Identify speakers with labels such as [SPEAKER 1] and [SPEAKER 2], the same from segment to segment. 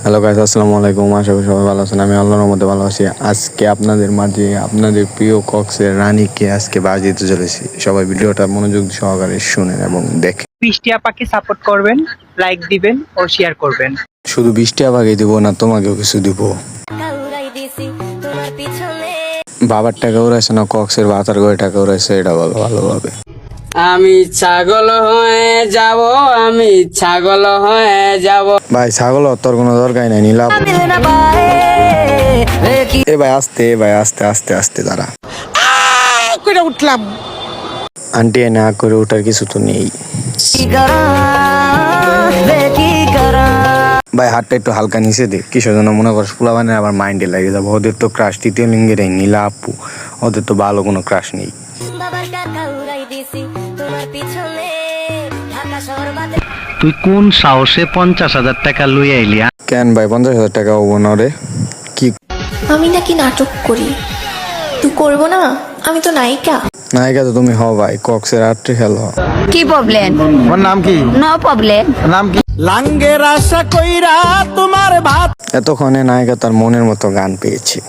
[SPEAKER 1] Hello guys, আসসালামু আলাইকুম। আশা করি সবাই ভালো আছেন। আমি আল্লাহর রহমতে ভালো আছি। আজকে আপনাদের মাঝে আপনাদের প্রিয় কক্সের রানীকে আজকে বাজ দিতে চলেছি। সবাই ভিডিওটা মনোযোগ সহকারে শুনেন এবং দেখেন।
[SPEAKER 2] বৃষ্টি আপাকে সাপোর্ট করবেন, লাইক দিবেন ও শেয়ার করবেন।
[SPEAKER 1] শুধু 20 টাকা দিব না, তোমাকেও কিছু দিব। বাবার টাকা উড়াইছে না কক্সের বাতার করে টাকা উড়াইছে, এটা বলো ভালোভাবে।
[SPEAKER 3] আমি ছাগল হয়ে যাব, আমি ছাগল হয়ে যাব।
[SPEAKER 1] ভাই ছাগল তোর কোনো দরকার নাই, নিলাম। এ ভাই আস্তে, আস্তে আস্তে আস্তে দাঁড়া।
[SPEAKER 3] করে উঠলাম।
[SPEAKER 1] আন্টি না করে ওঠার কিছু তো নেই ভাই। হাতটা একটু হালকা নিচে দে। কিসের জন্য মনে করস পোলা বানের আবার মাইন্ডে লাগে যাবো। ওদের তো ক্রাশ তৃতীয় লিঙ্গের এই নীলা আপু, ওদের তো ভালো কোনো ক্রাশ নেই।
[SPEAKER 4] তুই কোন সাহসে 50,000 টাকা লই আইলি?
[SPEAKER 1] কেন ভাই 50,000 টাকা হবো না রে? কি
[SPEAKER 5] আমি নাকি নাটক করি? তুই করবো না? আমি তো নায়িকা।
[SPEAKER 1] নায়িকা তো তুমি হও ভাই, কক্সের আটটি খেল।
[SPEAKER 6] কি প্রবলেম?
[SPEAKER 4] ওর নাম কি?
[SPEAKER 6] No problem.
[SPEAKER 4] নাম কি?
[SPEAKER 3] লাঙ্গের আশা কইরা তোমার ভাত।
[SPEAKER 1] এতক্ষণে নায়িকা তার মনের মতো গান পেয়েছে।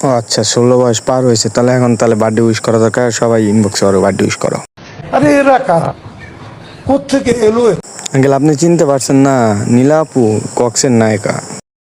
[SPEAKER 1] ও আচ্ছা, 16 বয়স পার হয়েছে, তাহলে এখন তাহলে বার্থডে উইশ করা দরকার। সবাই ইনবক্সে ওর বার্থডে উইশ করো।
[SPEAKER 7] আরে এরা কারা, কোত্থেকে এলো?
[SPEAKER 1] আঙ্কেল আপনি চিনতে পারছেন না? নীলা আপু কক্সের নায়িকা।